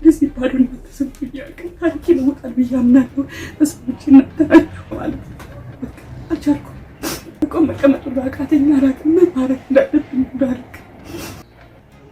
እንደዚህ ባዶነት ተሰምቶኝ ያውቃል። ታሪኬን እወጣለሁ ብዬ አምናለሁ። በሰዎች እናገራለሁ ማለት አልቻልኩም። መቀመጥ አቃተኝ። አላውቅም ምን ማድረግ እንዳለብኝ እንዳልክ።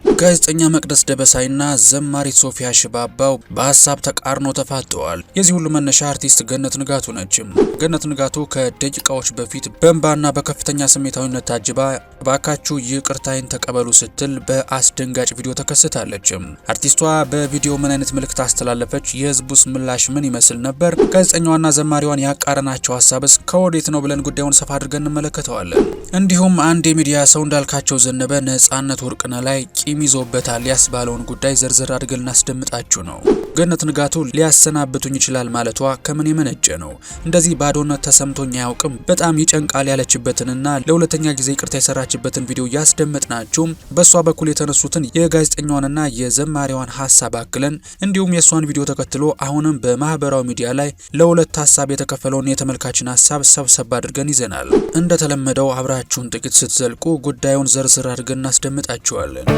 ጋዜጠኛ መቅደስ ደበሳይና ዘማሪ ሶፊያ ሽባባው በሀሳብ ተቃርኖ ተፋጠዋል። የዚህ ሁሉ መነሻ አርቲስት ገነት ንጋቱ ነች። ገነት ንጋቱ ከደቂቃዎች በፊት በእንባና በከፍተኛ ስሜታዊነት ታጅባ ባካችሁ ይቅርታዬን ተቀበሉ ስትል በአስደንጋጭ ቪዲዮ ተከስታለች። አርቲስቷ በቪዲዮ ምን አይነት መልእክት አስተላለፈች? የህዝቡስ ምላሽ ምን ይመስል ነበር? ጋዜጠኛዋና ዘማሪዋን ያቃረናቸው ሀሳብስ ከወዴት ነው ብለን ጉዳዩን ሰፋ አድርገን እንመለከተዋለን። እንዲሁም አንድ የሚዲያ ሰው እንዳልካቸው ዘነበ ነጻነት ወርቅነህ ላይ ቂም ይዞበታል ያስባለውን ጉዳይ ዘርዘር አድርገን እናስደምጣችሁ ነው። ገነት ንጋቱ ሊያሰናብቱኝ ይችላል ማለቷ ከምን የመነጨ ነው? እንደዚህ ባዶነት ተሰምቶኝ አያውቅም፣ በጣም ይጨንቃል ያለችበትንና ለሁለተኛ ጊዜ ይቅርታ የሰራችበትን ቪዲዮ ያስደምጥናችሁ። በሷ በኩል የተነሱትን የጋዜጠኛዋንና የዘማሪዋን ሀሳብ አክለን እንዲሁም የሷን ቪዲዮ ተከትሎ አሁንም በማህበራዊ ሚዲያ ላይ ለሁለት ሀሳብ የተከፈለውን የተመልካችን ሀሳብ ሰብሰብ አድርገን ይዘናል። እንደተለመደው አብራችሁን ጥቂት ስትዘልቁ ጉዳዩን ዘርዝር አድርገን እናስደምጣችኋለን።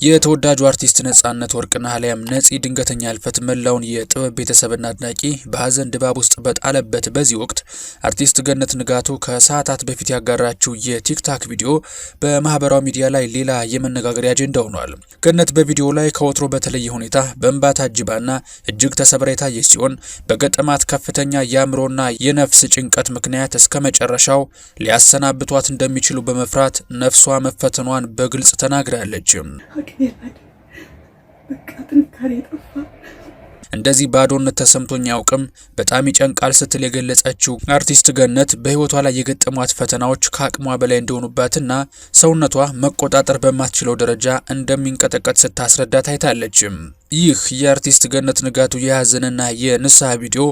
የተወዳጁ አርቲስት ነጻነት ወርቅነህ አሊያም ነፂ ድንገተኛ ህልፈት መላውን የጥበብ ቤተሰብና አድናቂ በሀዘን ድባብ ውስጥ በጣለበት በዚህ ወቅት አርቲስት ገነት ንጋቱ ከሰዓታት በፊት ያጋራችው የቲክታክ ቪዲዮ በማህበራዊ ሚዲያ ላይ ሌላ የመነጋገሪያ አጀንዳ ሆኗል። ገነት በቪዲዮ ላይ ከወትሮ በተለየ ሁኔታ በእንባ ታጅባና እጅግ ተሰብራ የታየች ሲሆን በገጠማት ከፍተኛ የአእምሮና የነፍስ ጭንቀት ምክንያት እስከ መጨረሻው ሊያሰናብቷት እንደሚችሉ በመፍራት ነፍሷ መፈተኗን በግልጽ ተናግራለች። በቃ ጥንካሬ ጠፋ። እንደዚህ ባዶነት ተሰምቶኝ አያውቅም፣ በጣም ይጨንቃል ስትል የገለጸችው አርቲስት ገነት በህይወቷ ላይ የገጠሟት ፈተናዎች ከአቅሟ በላይ እንደሆኑባትና ሰውነቷ መቆጣጠር በማትችለው ደረጃ እንደሚንቀጠቀጥ ስታስረዳ ታይታለች። ይህ የአርቲስት ገነት ንጋቱ የሀዘንና የንስሐ ቪዲዮ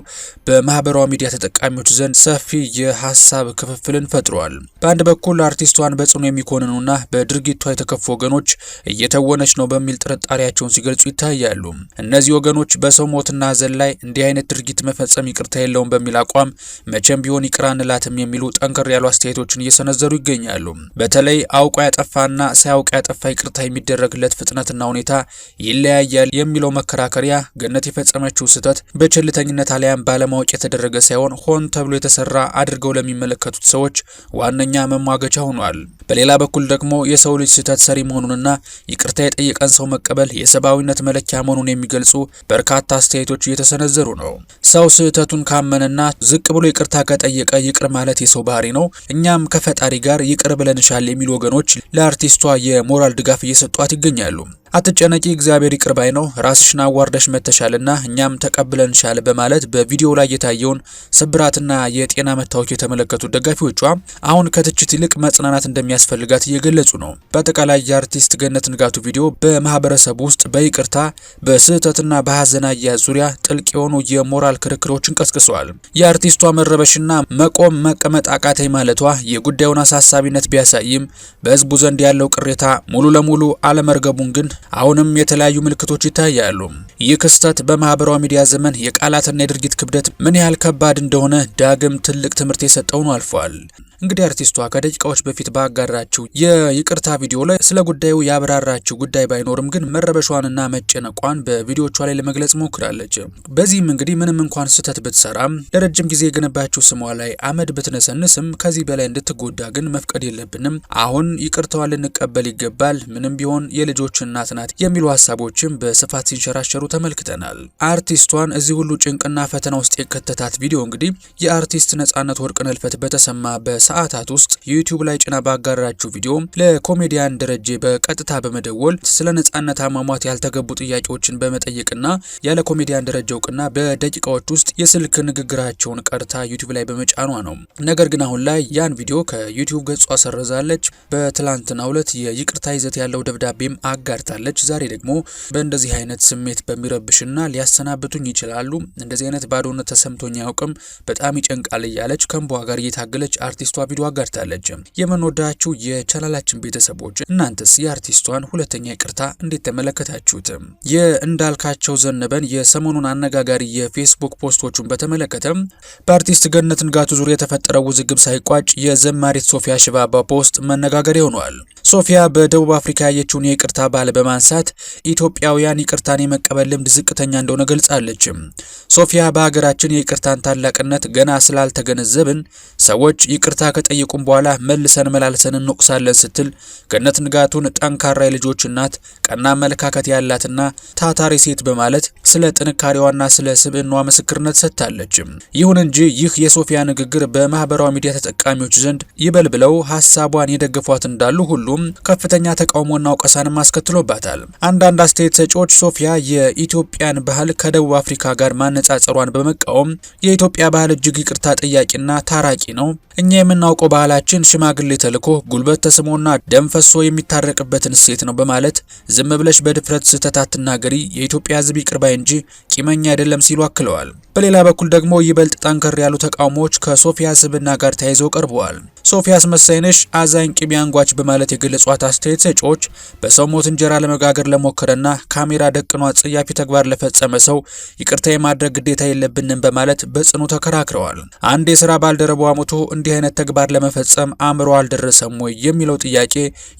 በማህበራዊ ሚዲያ ተጠቃሚዎች ዘንድ ሰፊ የሀሳብ ክፍፍልን ፈጥሯል። በአንድ በኩል አርቲስቷን በጽኑ የሚኮንኑና በድርጊቷ የተከፉ ወገኖች እየተወነች ነው በሚል ጥርጣሬያቸውን ሲገልጹ ይታያሉ። እነዚህ ወገኖች በሰው ሞትና ሀዘን ላይ እንዲህ አይነት ድርጊት መፈጸም ይቅርታ የለውም በሚል አቋም መቼም ቢሆን ይቅር አንላትም የሚሉ ጠንከር ያሉ አስተያየቶችን እየሰነዘሩ ይገኛሉ። በተለይ አውቆ ያጠፋና ሳያውቅ ያጠፋ ይቅርታ የሚደረግለት ፍጥነትና ሁኔታ ይለያያል የሚለው መከራከሪያ ገነት የፈጸመችው ስህተት በቸልተኝነት አሊያም ባለማወቅ የተደረገ ሳይሆን ሆን ተብሎ የተሰራ አድርገው ለሚመለከቱት ሰዎች ዋነኛ መሟገቻ ሆኗል። በሌላ በኩል ደግሞ የሰው ልጅ ስህተት ሰሪ መሆኑንና ይቅርታ የጠየቀን ሰው መቀበል የሰብአዊነት መለኪያ መሆኑን የሚገልጹ በርካታ አስተያየቶች እየተሰነዘሩ ነው። ሰው ስህተቱን ካመነና ዝቅ ብሎ ይቅርታ ከጠየቀ ይቅር ማለት የሰው ባህሪ ነው፣ እኛም ከፈጣሪ ጋር ይቅር ብለንሻል የሚሉ ወገኖች ለአርቲስቷ የሞራል ድጋፍ እየሰጧት ይገኛሉ። አትጨነቂ፣ እግዚአብሔር ይቅር ባይ ነው፣ ራስሽን አዋርደሽ መተሻልና እኛም ተቀብለንሻል በማለት በቪዲዮ ላይ የታየውን ስብራትና የጤና መታወክ የተመለከቱ ደጋፊዎቿ አሁን ከትችት ይልቅ መጽናናት እንደሚያስፈልጋት እየገለጹ ነው። በአጠቃላይ የአርቲስት ገነት ንጋቱ ቪዲዮ በማህበረሰቡ ውስጥ በይቅርታ በስህተትና በሀዘን አያያዝ ዙሪያ ጥልቅ የሆኑ የሞራል ክርክሮችን ቀስቅሰዋል። የአርቲስቷ መረበሽና መቆም መቀመጥ አቃተኝ ማለቷ የጉዳዩን አሳሳቢነት ቢያሳይም በህዝቡ ዘንድ ያለው ቅሬታ ሙሉ ለሙሉ አለመርገቡን ግን አሁንም የተለያዩ ምልክቶች ይታያሉ። ይህ ክስተት በማህበራዊ ሚዲያ ዘመን የቃላትና የድርጊት ክብደት ምን ያህል ከባድ እንደሆነ ዳግም ትልቅ ትምህርት የሰጠውን አልፏል። እንግዲህ አርቲስቷ ከደቂቃዎች በፊት ባጋራችው የይቅርታ ቪዲዮ ላይ ስለ ጉዳዩ ያብራራችው ጉዳይ ባይኖርም ግን መረበሿንና መጨነቋን በቪዲዮቿ ላይ ለመግለጽ ሞክራለች። በዚህም እንግዲህ ምንም እንኳን ስህተት ብትሰራም ለረጅም ጊዜ የገነባችው ስሟ ላይ አመድ ብትነሰንስም ከዚህ በላይ እንድትጎዳ ግን መፍቀድ የለብንም። አሁን ይቅርታዋን ልንቀበል ይገባል። ምንም ቢሆን የልጆች እናት ናት የሚሉ ሀሳቦችም በስፋት ሲንሸራሸሩ ተመልክተናል። አርቲስቷን እዚህ ሁሉ ጭንቅና ፈተና ውስጥ የከተታት ቪዲዮ እንግዲህ የአርቲስት ነጻነት ወርቅነህ ህልፈት በተሰማ በሰዓታት ውስጥ ዩቲዩብ ላይ ጭና ባጋራችው ቪዲዮ ለኮሜዲያን ደረጀ በቀጥታ በመደወል ስለ ነጻነት አሟሟት ያልተገቡ ጥያቄዎችን በመጠየቅና ያለ ኮሜዲያን ደረጀ እውቅና በደቂቃዎች ውስጥ የስልክ ንግግራቸውን ቀርታ ዩቲዩብ ላይ በመጫኗ ነው። ነገር ግን አሁን ላይ ያን ቪዲዮ ከዩቲዩብ ገጿ ሰረዛለች። በትላንትናው ዕለት የይቅርታ ይዘት ያለው ደብዳቤም አጋርታለች። ዛሬ ደግሞ በእንደዚህ አይነት ስሜት በሚረብሽና ሊያሰናብቱኝ ይችላሉ፣ እንደዚህ አይነት ባዶነት ተሰምቶኝ አያውቅም፣ በጣም ይጨንቃል እያለች ከእንቧ ጋር እየታገለች አርቲስቷ ለአርቲስቷ ቪዲዮ አጋርታለች። የምንወዳችሁ የቻናላችን ቤተሰቦች እናንተስ የአርቲስቷን ሁለተኛ ይቅርታ እንዴት ተመለከታችሁት? የእንዳልካቸው ዘነበን የሰሞኑን አነጋጋሪ የፌስቡክ ፖስቶቹን በተመለከተ በአርቲስት ገነት ንጋቱ ዙሪያ የተፈጠረው ውዝግብ ሳይቋጭ የዘማሪት ሶፊያ ሽባባው ፖስት መነጋገሪያ ሆኗል። ሶፊያ በደቡብ አፍሪካ ያየችውን የይቅርታ ባህል በማንሳት ኢትዮጵያውያን ይቅርታን የመቀበል ልምድ ዝቅተኛ እንደሆነ ገልጻለች። ሶፊያ በሀገራችን የይቅርታን ታላቅነት ገና ስላልተገነዘብን ሰዎች ይቅርታ ከጠየቁም በኋላ መልሰን መላልሰን እንወቅሳለን ስትል ገነት ንጋቱን ጠንካራ የልጆች እናት፣ ቀና አመለካከት ያላትና ታታሪ ሴት በማለት ስለ ጥንካሬዋና ስለ ስብዕናዋ ምስክርነት ሰጥታለች። ይሁን እንጂ ይህ የሶፊያ ንግግር በማህበራዊ ሚዲያ ተጠቃሚዎች ዘንድ ይበል ብለው ሀሳቧን የደገፏት እንዳሉ ሁሉም ከፍተኛ ተቃውሞና ወቀሳንም አስከትሎባታል። አንዳንድ አስተያየት ሰጪዎች ሶፊያ የኢትዮጵያን ባህል ከደቡብ አፍሪካ ጋር ማነጻጸሯን በመቃወም የኢትዮጵያ ባህል እጅግ ይቅርታ ጠያቂና ታራቂ ነው፣ እኛ የምናውቀው ባህላችን ሽማግሌ ተልኮ ጉልበት ተስሞና ደም ፈሶ የሚታረቅበትን እሴት ነው በማለት ዝም ብለሽ በድፍረት ስህተት አትናገሪ፣ የኢትዮጵያ ሕዝብ ይቅር ባይ እንጂ ቂመኛ አይደለም ሲሉ አክለዋል። በሌላ በኩል ደግሞ ይበልጥ ጠንከር ያሉ ተቃውሞዎች ከሶፊያ ስብዕና ጋር ተያይዘው ቀርበዋል። ሶፊያ አስመሳይ ነሽ፣ አዛኝ፣ ቂም አንጓች በማለት የገለጿት አስተያየት ሰጪዎች በሰው ሞት እንጀራ ለመጋገር ለሞከረና ካሜራ ደቅኖ አጸያፊ ተግባር ለፈጸመ ሰው ይቅርታ የማድረግ ግዴታ የለብንም በማለት በጽኑ ተከራክረዋል። አንድ የስራ ባልደረባዋ ሞቶ እንዲህ አይነት ተግባር ለመፈጸም አእምሮ አልደረሰም ወይ የሚለው ጥያቄ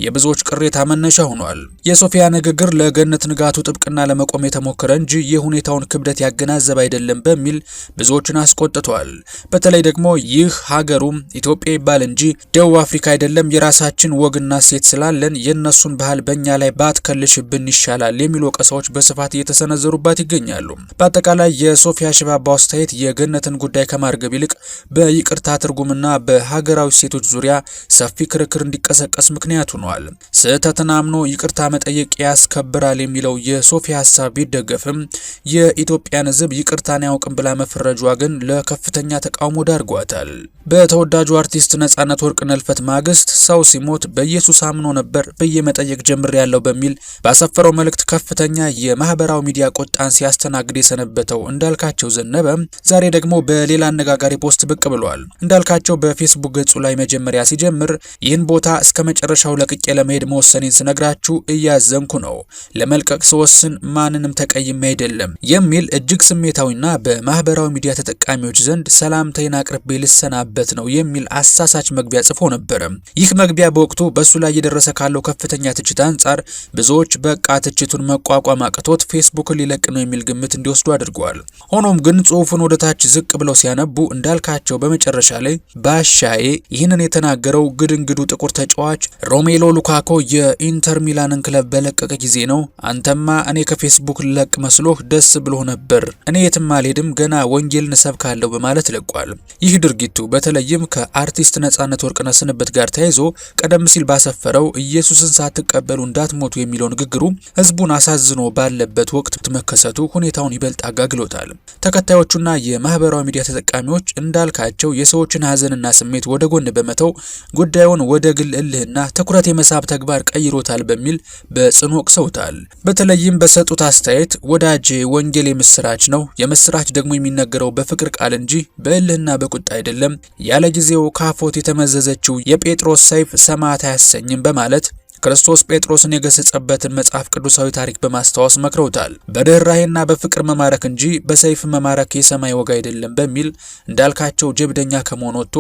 የብዙዎች ቅሬታ መነሻ ሆኗል። የሶፊያ ንግግር ለገነት ንጋቱ ጥብቅና ለመቆም የተሞከረ እንጂ የሁኔታውን ክብደት ያገናዘበ አይደለም በሚል ብዙዎችን አስቆጥቷል። በተለይ ደግሞ ይህ ሀገሩም ኢትዮጵያ ይባል እንጂ ደቡብ አፍሪካ አይደለም፣ የራሳችን ወግና ሴት ስላለን የነሱን ባህል በእኛ ላይ ባትከልሽብን ይሻላል የሚሉ ወቀሳዎች በስፋት እየተሰነዘሩባት ይገኛሉ። በአጠቃላይ የሶፊያ ሽባባው አስተያየት የገነትን ጉዳይ ከማርገብ ይልቅ በይቅርታ ትርጉምና በሀገራዊ ሴቶች ዙሪያ ሰፊ ክርክር እንዲቀሰቀስ ምክንያት ሆኗል። ስህተትን አምኖ ይቅርታ መጠየቅ ያስከብራል የሚለው የሶፊያ ሀሳብ ቢደገፍም የኢትዮጵያን ሕዝብ ይቅርታን ያውቅም ብላ መፈረጇ ግን ለከፍተኛ ተቃውሞ ዳርጓታል። በተወዳጁ አርቲስት ነጻነት ወርቅነህ ሕልፈት ማግስት ሰው ሲሞት በኢየሱስ አምኖ ነበር በየመጠየቅ ጀምር ያለው በሚል ባሰፈረው መልእክት ከፍተኛ የማህበራዊ ሚዲያ ቁጣን ሲያስተናግድ የሰነበተው እንዳልካቸው ዘነበ ዛሬ ደግሞ በሌላ አነጋጋሪ ፖስት ብቅ ብሏል። እንዳልካቸው በፌስቡክ ገጹ ላይ መጀመሪያ ሲጀምር ይህን ቦታ እስከ መጨረሻው ለቅቄ ለመሄድ መወሰኔን ስነግራችሁ እያዘንኩ ነው፣ ለመልቀቅ ስወስን ማንንም ተቀይሜ አይደለም የሚል እጅግ ስሜታዊና በማህበራዊ ሚዲያ ተጠቃሚዎች ዘንድ ሰላምታዬን አቅርቤ ልሰናበት ነው የሚል አሳሳች መግቢያ ጽፎ ነበር። ይህ መግቢያ በወቅቱ በሱ ላይ የደረሰ ካለው ከፍተኛ ትችት አንጻር ብዙዎች በቃ ትችቱን መቋቋም አቅቶት ፌስቡክን ሊለቅ ነው የሚል ግምት እንዲወስዱ አድርጓል። ሆኖም ግን ጽሑፉን ወደታች ዝቅ ብለው ሲያነቡ እንዳልካቸው በመጨረሻ ላይ ባሻዬ ይህንን የተናገረው ግድንግዱ ጥቁር ተጫዋች ሮሜሎ ሉካኮ የኢንተር ሚላንን ክለብ በለቀቀ ጊዜ ነው። አንተማ እኔ ከፌስቡክ ልለቅ መስሎህ ደስ ብሎ ነበር፣ እኔ የትም አልሄድም፣ ገና ወንጌልን እሰብካለሁ በማለት ለቋል። ይህ ድርጊቱ በተለይም ከአርቲስት ነጻነት ወርቅነህ ስንብት ጋር ተያይዞ ቀደም ሲል ባሰፈረው ኢየሱስን ሳትቀበሉ እንዳትሞቱ የሚለው ንግግሩ ህዝቡን አሳዝኖ ባለበት ወቅት መከሰቱ ሁኔታውን ይበልጥ አጋግሎታል። ተከታዮቹና የማህበራዊ ሚዲያ ተጠቃሚዎች እንዳልካቸው የሰዎችን ሀዘንና ስሜት ወደ ጎን በመተው ጉዳዩን ወደ ግል እልህና ትኩረት የመሳብ ተግባር ቀይሮታል በሚል በጽኑ ወቅሰውታል። በተለይም በሰጡት አስተያየት ወዳጄ ወንጌል የምስራች ነው፣ የምስራች ደግሞ የሚነገረው በፍቅር ቃል እንጂ በእልህና በቁጣ አይደለም፣ ያለ ጊዜው ካፎት የተመዘዘችው የጴጥሮስ ሰይፍ ሰማዕት አያሰኝም በማለት ክርስቶስ ጴጥሮስን የገሰጸበትን መጽሐፍ ቅዱሳዊ ታሪክ በማስታወስ መክረውታል። በርህራሄና በፍቅር መማረክ እንጂ በሰይፍ መማረክ የሰማይ ወግ አይደለም በሚል እንዳልካቸው ጀብደኛ ከመሆን ወጥቶ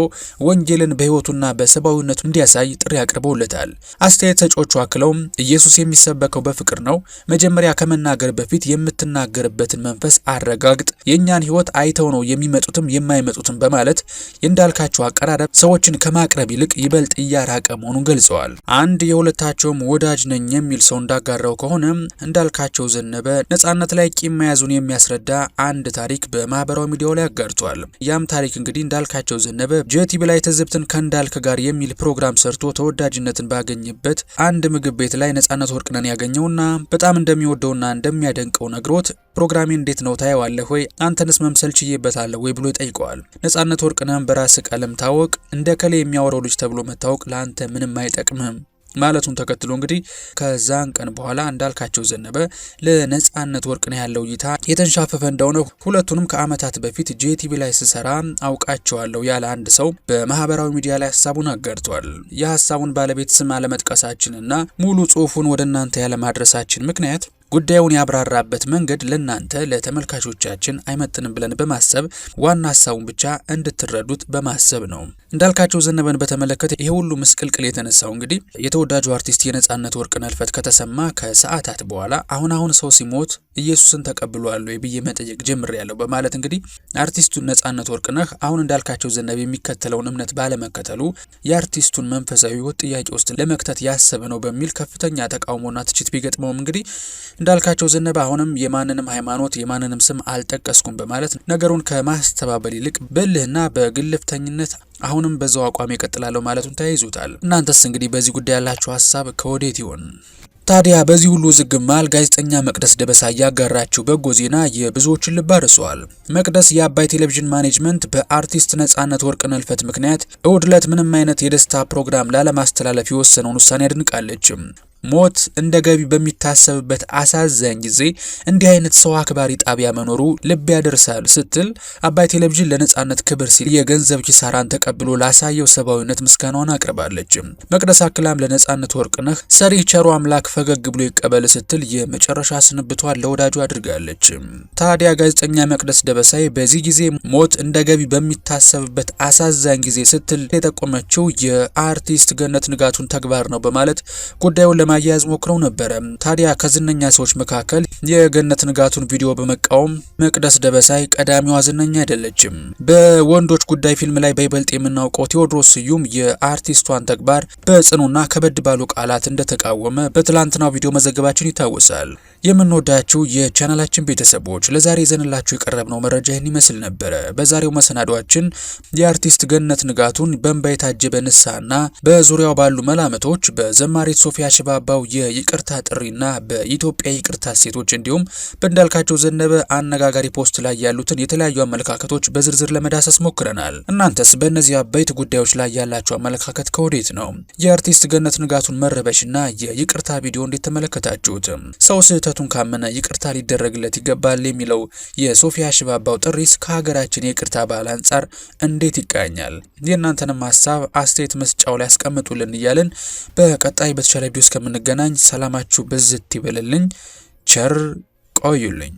ወንጌልን በህይወቱና በሰብአዊነቱ እንዲያሳይ ጥሪ አቅርበውለታል። አስተያየት ሰጪዎቹ አክለውም ኢየሱስ የሚሰበከው በፍቅር ነው፣ መጀመሪያ ከመናገር በፊት የምትናገርበትን መንፈስ አረጋግጥ፣ የእኛን ህይወት አይተው ነው የሚመጡትም የማይመጡትም በማለት የእንዳልካቸው አቀራረብ ሰዎችን ከማቅረብ ይልቅ ይበልጥ እያራቀ መሆኑን ገልጸዋል። አንድ የሁለታ ወዳጅ ነኝ የሚል ሰው እንዳጋራው ከሆነ እንዳልካቸው ዘነበ ነጻነት ላይ ቂም መያዙን የሚያስረዳ አንድ ታሪክ በማህበራዊ ሚዲያው ላይ አጋርቷል። ያም ታሪክ እንግዲህ እንዳልካቸው ዘነበ ጄቲቪ ላይ ትዝብትን ከእንዳልክ ጋር የሚል ፕሮግራም ሰርቶ ተወዳጅነትን ባገኘበት አንድ ምግብ ቤት ላይ ነጻነት ወርቅነህን ያገኘውና በጣም እንደሚወደውና እንደሚያደንቀው ነግሮት ፕሮግራሜ እንዴት ነው ታየዋለህ ወይ? አንተንስ መምሰል ችዬበታለሁ ወይ ብሎ ይጠይቀዋል። ነጻነት ወርቅነህን በራስ ቀለም ታወቅ፣ እንደ ከሌ የሚያወራው ልጅ ተብሎ መታወቅ ለአንተ ምንም አይጠቅምህም፣ ማለቱን ተከትሎ እንግዲህ ከዛን ቀን በኋላ እንዳልካቸው ዘነበ ለነጻነት ወርቅነህ ያለው እይታ የተንሻፈፈ እንደሆነ ሁለቱንም ከአመታት በፊት ጄቲቪ ላይ ስሰራ አውቃቸዋለሁ ያለ አንድ ሰው በማህበራዊ ሚዲያ ላይ ሀሳቡን አጋርቷል። የሀሳቡን ባለቤት ስም አለመጥቀሳችንና ሙሉ ጽሁፉን ወደ እናንተ ያለማድረሳችን ምክንያት ጉዳዩን ያብራራበት መንገድ ለናንተ ለተመልካቾቻችን አይመጥንም ብለን በማሰብ ዋና ሀሳቡን ብቻ እንድትረዱት በማሰብ ነው። እንዳልካቸው ዘነበን በተመለከተ ይሄ ሁሉ ምስቅልቅል የተነሳው እንግዲህ የተወዳጁ አርቲስት የነጻነት ወርቅነህ ህልፈት ከተሰማ ከሰዓታት በኋላ አሁን ሰው ሲሞት ኢየሱስን ተቀብሏል ወይ ብዬ መጠየቅ ጀምሬያለሁ በማለት እንግዲህ አርቲስቱ ነጻነት ወርቅነህ አሁን እንዳልካቸው ዘነበ የሚከተለውን እምነት ባለመከተሉ የአርቲስቱን መንፈሳዊ ህይወት ጥያቄ ውስጥ ለመክተት ያሰበ ነው በሚል ከፍተኛ ተቃውሞና ትችት ቢገጥመውም እንግዲህ እንዳልካቸው ዘነበ አሁንም የማንንም ሃይማኖት የማንንም ስም አልጠቀስኩም በማለት ነገሩን ከማስተባበል ይልቅ በልህና በግልፍተኝነት አሁንም በዛው አቋም ይቀጥላል ማለቱን ተያይዞታል። እናንተስ እንግዲህ በዚህ ጉዳይ ያላችሁ ሀሳብ ከወዴት ይሆን? ታዲያ በዚህ ሁሉ ዝግብ መሃል ጋዜጠኛ መቅደስ ደበሳ ያጋራችው በጎ ዜና የብዙዎችን ልብ አርሷል። መቅደስ የአባይ ቴሌቪዥን ማኔጅመንት በአርቲስት ነጻነት ወርቅነህ ህልፈት ምክንያት እሁድ ዕለት ምንም አይነት የደስታ ፕሮግራም ላለማስተላለፍ የወሰነውን ውሳኔ አድንቃለች። ሞት እንደ ገቢ በሚታሰብበት አሳዛኝ ጊዜ እንዲህ አይነት ሰው አክባሪ ጣቢያ መኖሩ ልብ ያደርሳል ስትል አባይ ቴሌቪዥን ለነጻነት ክብር ሲል የገንዘብ ኪሳራን ተቀብሎ ላሳየው ሰብአዊነት ምስጋናዋን አቅርባለች። መቅደስ አክላም ለነጻነት ወርቅነህ ሰሪ ቸሩ አምላክ ፈገግ ብሎ ይቀበል ስትል የመጨረሻ ስንብቷን ለወዳጁ አድርጋለች። ታዲያ ጋዜጠኛ መቅደስ ደበሳይ በዚህ ጊዜ ሞት እንደ ገቢ በሚታሰብበት አሳዛኝ ጊዜ ስትል የጠቆመችው የአርቲስት ገነት ንጋቱን ተግባር ነው በማለት ጉዳዩን ማያያዝ ሞክረው ነበር። ታዲያ ከዝነኛ ሰዎች መካከል የገነት ንጋቱን ቪዲዮ በመቃወም መቅደስ ደበሳይ ቀዳሚዋ ዝነኛ አይደለችም። በወንዶች ጉዳይ ፊልም ላይ በይበልጥ የምናውቀው ቴዎድሮስ ስዩም የአርቲስቷን ተግባር በጽኑና ከበድ ባሉ ቃላት እንደተቃወመ በትላንትናው ቪዲዮ መዘገባችን ይታወሳል። የምንወዳችሁ የቻናላችን ቤተሰቦች ለዛሬ ይዘንላችሁ የቀረብነው መረጃ ይህን ይመስል ነበረ። በዛሬው መሰናዷችን የአርቲስት ገነት ንጋቱን በእንባ የታጀበ ንስሐና በዙሪያው ባሉ መላምቶች በዘማሪት ሶፊያ ሽባባው የይቅርታ ጥሪና በኢትዮጵያ ይቅርታ ሴቶች እንዲሁም በእንዳልካቸው ዘነበ አነጋጋሪ ፖስት ላይ ያሉትን የተለያዩ አመለካከቶች በዝርዝር ለመዳሰስ ሞክረናል። እናንተስ በእነዚህ አበይት ጉዳዮች ላይ ያላችሁ አመለካከት ከወዴት ነው? የአርቲስት ገነት ንጋቱን መረበሽና የይቅርታ ቪዲዮ እንዴት ተመለከታችሁት? ሰው ስህተቱን ካመነ ይቅርታ ሊደረግለት ይገባል የሚለው የሶፊያ ሽባባው ጥሪስ ከሀገራችን የይቅርታ ባህል አንጻር እንዴት ይቃኛል? የእናንተንም ሀሳብ አስተያየት መስጫው ላይ አስቀምጡልን እያልን በቀጣይ በተሻለ ቪዲዮ እስከምንገናኝ ሰላማችሁ ብዝት ይበልልኝ። ቸር ቆዩልኝ።